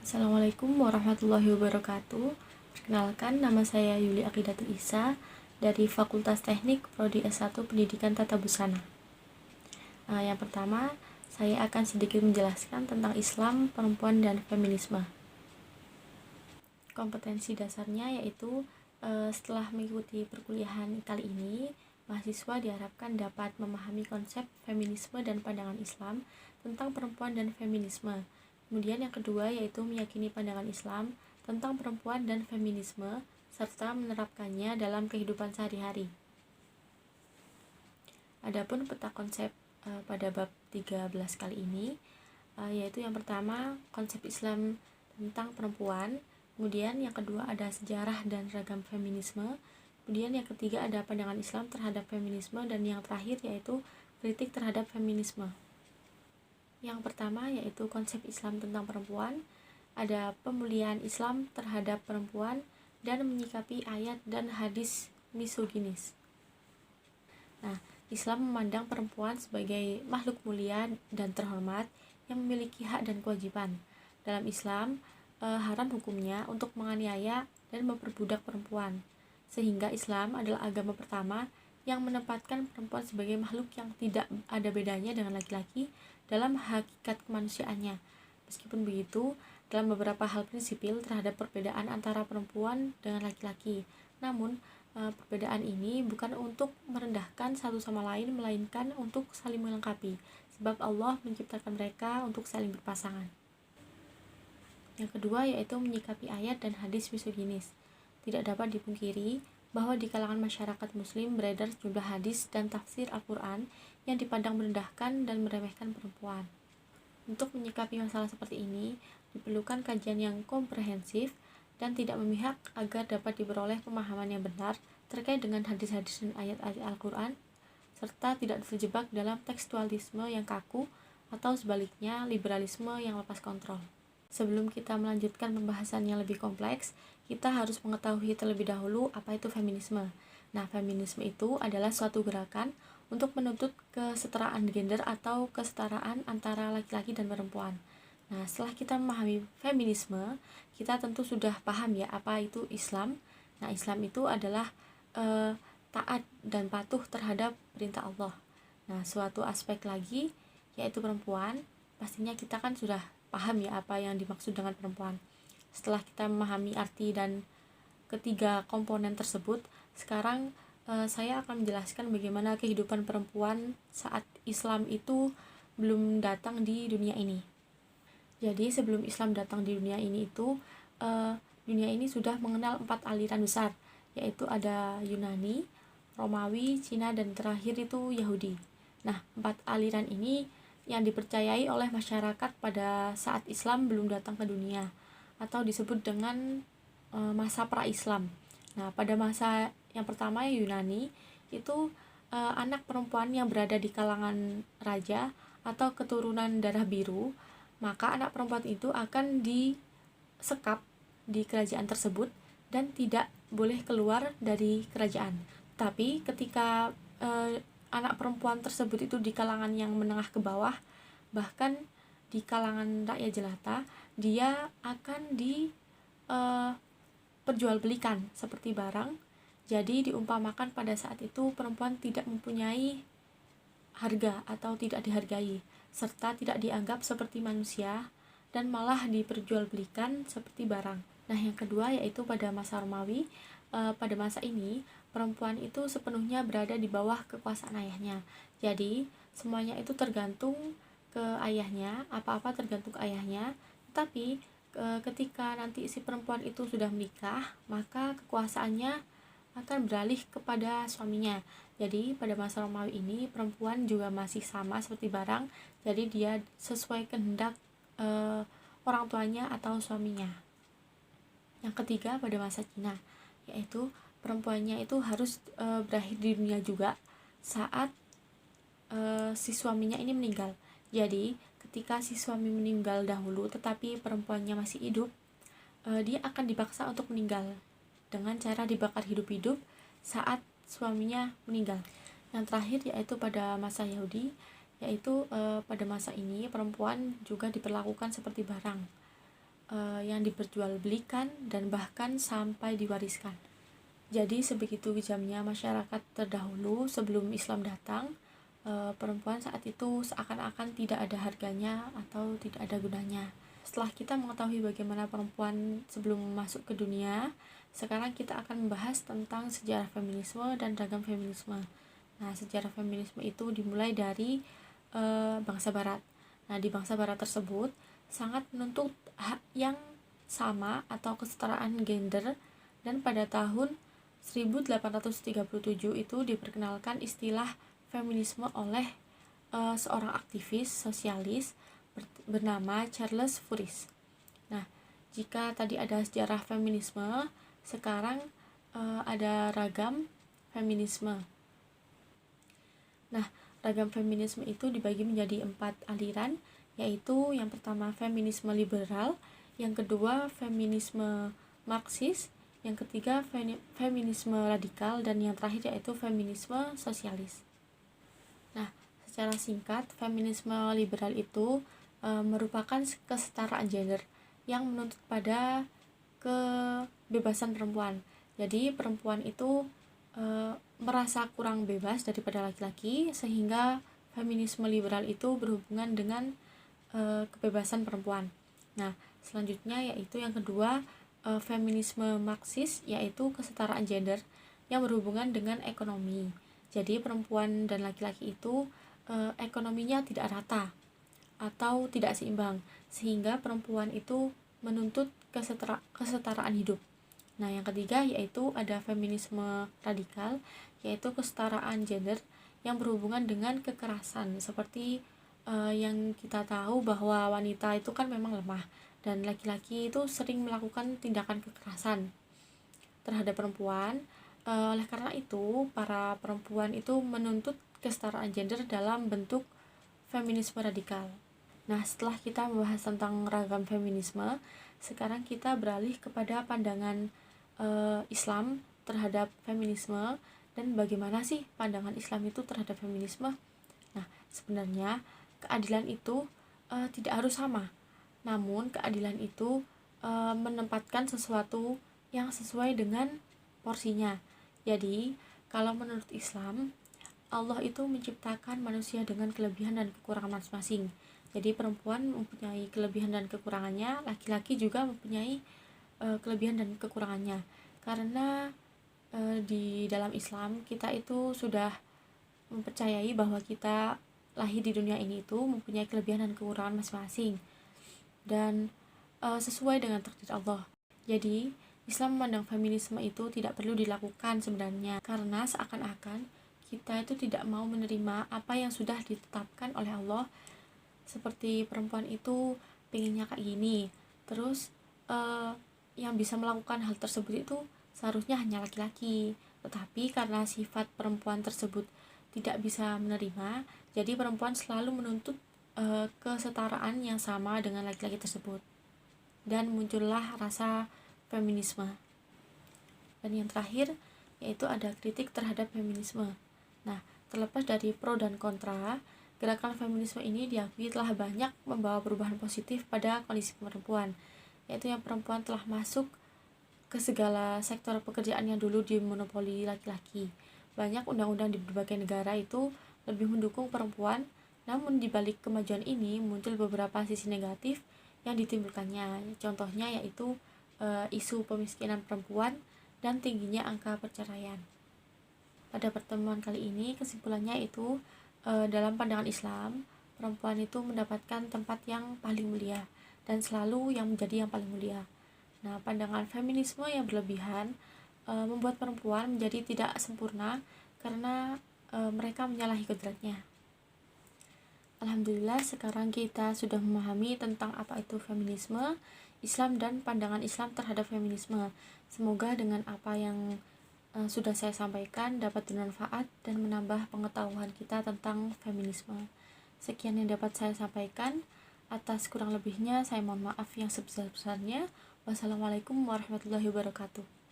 Assalamualaikum warahmatullahi wabarakatuh. Perkenalkan, nama saya Yuli Aqidatul Isa dari Fakultas Teknik Prodi S1 Pendidikan Tata Busana. Yang pertama, saya akan sedikit menjelaskan tentang Islam, perempuan, dan feminisme. Kompetensi dasarnya yaitu setelah mengikuti perkuliahan kali ini, mahasiswa diharapkan dapat memahami konsep feminisme dan pandangan Islam tentang perempuan dan feminisme. Kemudian yang kedua yaitu meyakini pandangan Islam tentang perempuan dan feminisme serta menerapkannya dalam kehidupan sehari-hari. Adapun peta konsep pada bab 13 kali ini yaitu yang pertama konsep Islam tentang perempuan, kemudian yang kedua ada sejarah dan ragam feminisme, kemudian yang ketiga ada pandangan Islam terhadap feminisme, dan yang terakhir yaitu kritik terhadap feminisme. Yang pertama yaitu konsep Islam tentang perempuan, ada pemuliaan Islam terhadap perempuan dan menyikapi ayat dan hadis misoginis. Nah, Islam memandang perempuan sebagai makhluk mulia dan terhormat yang memiliki hak dan kewajiban. Dalam Islam, haram hukumnya untuk menganiaya dan memperbudak perempuan, sehingga Islam adalah agama pertama yang menempatkan perempuan sebagai makhluk yang tidak ada bedanya dengan laki-laki dalam hakikat kemanusiaannya. Meskipun begitu, dalam beberapa hal prinsipil terhadap perbedaan antara perempuan dengan laki-laki. Namun, perbedaan ini bukan untuk merendahkan satu sama lain, melainkan untuk saling melengkapi, sebab Allah menciptakan mereka untuk saling berpasangan. Yang kedua yaitu menyikapi ayat dan hadis misoginis. Tidak dapat dipungkiri bahwa di kalangan masyarakat muslim beredar sejumlah hadis dan tafsir Al-Quran yang dipandang merendahkan dan meremehkan perempuan. Untuk menyikapi masalah seperti ini, diperlukan kajian yang komprehensif dan tidak memihak agar dapat diperoleh pemahaman yang benar terkait dengan hadis-hadis dan ayat-ayat Al-Quran, serta tidak terjebak dalam tekstualisme yang kaku atau sebaliknya liberalisme yang lepas kontrol. Sebelum kita melanjutkan pembahasan yang lebih kompleks, kita harus mengetahui terlebih dahulu apa itu feminisme. Nah, feminisme itu adalah suatu gerakan untuk menuntut kesetaraan gender atau kesetaraan antara laki-laki dan perempuan. Nah, setelah kita memahami feminisme, kita tentu sudah paham ya apa itu Islam. Nah, Islam itu adalah taat dan patuh terhadap perintah Allah. Nah, suatu aspek lagi yaitu perempuan, pastinya kita kan sudah paham ya apa yang dimaksud dengan perempuan. Setelah kita memahami arti dan ketiga komponen tersebut, sekarang saya akan menjelaskan bagaimana kehidupan perempuan saat Islam itu belum datang di dunia ini. Jadi sebelum Islam datang di dunia ini itu, dunia ini sudah mengenal 4 aliran besar, yaitu ada Yunani, Romawi, Cina, dan terakhir itu Yahudi. Nah, 4 aliran ini yang dipercayai oleh masyarakat pada saat Islam belum datang ke dunia, atau disebut dengan masa pra-Islam. Nah, pada masa yang pertama Yunani itu anak perempuan yang berada di kalangan raja atau keturunan darah biru, maka anak perempuan itu akan disekap di kerajaan tersebut dan tidak boleh keluar dari kerajaan. Tapi ketika anak perempuan tersebut itu di kalangan yang menengah ke bawah, bahkan di kalangan rakyat jelata, dia akan diperjualbelikan seperti barang. Jadi diumpamakan pada saat itu perempuan tidak mempunyai harga atau tidak dihargai, serta tidak dianggap seperti manusia dan malah diperjualbelikan seperti barang. Nah, yang kedua yaitu pada masa Romawi. Pada masa ini perempuan itu sepenuhnya berada di bawah kekuasaan ayahnya. Jadi semuanya itu tergantung ke ayahnya, apa-apa tergantung ke ayahnya. Tapi ketika nanti si perempuan itu sudah menikah, maka kekuasaannya akan beralih kepada suaminya. Jadi pada masa Romawi ini perempuan juga masih sama seperti barang. Jadi dia sesuai kehendak orang tuanya atau suaminya. Yang ketiga pada masa Cina, yaitu perempuannya itu harus berakhir di dunia juga saat si suaminya ini meninggal. Jadi ketika si suami meninggal dahulu tetapi perempuannya masih hidup, dia akan dipaksa untuk meninggal dengan cara dibakar hidup-hidup saat suaminya meninggal. Yang terakhir yaitu pada masa Yahudi, yaitu pada masa ini perempuan juga diperlakukan seperti barang. yang diperjualbelikan dan bahkan sampai diwariskan. Jadi sebegitu kejamnya masyarakat terdahulu sebelum Islam datang, perempuan saat itu seakan-akan tidak ada harganya atau tidak ada gunanya. Setelah kita mengetahui bagaimana perempuan sebelum masuk ke dunia, sekarang kita akan membahas tentang sejarah feminisme dan ragam feminisme. Nah, sejarah feminisme itu dimulai dari bangsa Barat. Nah, di bangsa Barat tersebut sangat menuntut hak yang sama atau kesetaraan gender, dan pada tahun 1837 itu diperkenalkan istilah feminisme oleh seorang aktivis sosialis bernama Charles Fourier. Nah, jika tadi ada sejarah feminisme, sekarang ada ragam feminisme. Nah, ragam feminisme itu dibagi menjadi 4 aliran, yaitu yang pertama feminisme liberal, yang kedua feminisme marxis, yang ketiga feminisme radikal, dan yang terakhir yaitu feminisme sosialis. Nah, secara singkat, feminisme liberal itu merupakan kesetaraan gender yang menuntut pada kebebasan perempuan. Jadi perempuan itu merasa kurang bebas daripada laki-laki, sehingga feminisme liberal itu berhubungan dengan kebebasan perempuan. Nah, selanjutnya yaitu yang kedua feminisme marxis, yaitu kesetaraan gender yang berhubungan dengan ekonomi. Jadi perempuan dan laki-laki itu ekonominya tidak rata atau tidak seimbang, sehingga perempuan itu menuntut kesetaraan hidup. Nah, yang ketiga yaitu ada feminisme radikal, yaitu kesetaraan gender yang berhubungan dengan kekerasan, seperti yang kita tahu bahwa wanita itu kan memang lemah dan laki-laki itu sering melakukan tindakan kekerasan terhadap perempuan. Oleh karena itu, para perempuan itu menuntut kesetaraan gender dalam bentuk feminisme radikal. Nah, setelah kita membahas tentang ragam feminisme, sekarang kita beralih kepada pandangan Islam terhadap feminisme dan bagaimana sih pandangan Islam itu terhadap feminisme. Nah, sebenarnya keadilan itu tidak harus sama, namun keadilan itu menempatkan sesuatu yang sesuai dengan porsinya. Jadi, kalau menurut Islam, Allah itu menciptakan manusia dengan kelebihan dan kekurangan masing-masing. Jadi perempuan mempunyai kelebihan dan kekurangannya, laki-laki juga mempunyai kelebihan dan kekurangannya. Karena di dalam Islam kita itu sudah mempercayai bahwa kita lahir di dunia ini itu mempunyai kelebihan dan kekurangan masing-masing, dan sesuai dengan takdir Allah. Jadi Islam memandang feminisme itu tidak perlu dilakukan sebenarnya, karena seakan-akan kita itu tidak mau menerima apa yang sudah ditetapkan oleh Allah, seperti perempuan itu pengennya kayak gini, terus yang bisa melakukan hal tersebut itu seharusnya hanya laki-laki. Tetapi karena sifat perempuan tersebut tidak bisa menerima, jadi perempuan selalu menuntut kesetaraan yang sama dengan laki-laki tersebut, dan muncullah rasa feminisme. Dan yang terakhir yaitu ada kritik terhadap feminisme. Nah, terlepas dari pro dan kontra, gerakan feminisme ini diakui telah banyak membawa perubahan positif pada kondisi perempuan, yaitu yang perempuan telah masuk ke segala sektor pekerjaan yang dulu dimonopoli laki-laki. Banyak undang-undang di berbagai negara itu lebih mendukung perempuan, namun di balik kemajuan ini muncul beberapa sisi negatif yang ditimbulkannya. Contohnya yaitu isu pemiskinan perempuan dan tingginya angka perceraian. Pada pertemuan kali ini kesimpulannya itu dalam pandangan Islam, perempuan itu mendapatkan tempat yang paling mulia dan selalu yang menjadi yang paling mulia. Nah, pandangan feminisme yang berlebihan membuat perempuan menjadi tidak sempurna karena mereka menyalahi kodratnya. Alhamdulillah, sekarang kita sudah memahami tentang apa itu feminisme, Islam, dan pandangan Islam terhadap feminisme. Semoga dengan apa yang sudah saya sampaikan dapat bermanfaat dan menambah pengetahuan kita tentang feminisme. Sekian yang dapat saya sampaikan. Atas kurang lebihnya saya mohon maaf yang sebesar-besarnya. Wassalamualaikum warahmatullahi wabarakatuh.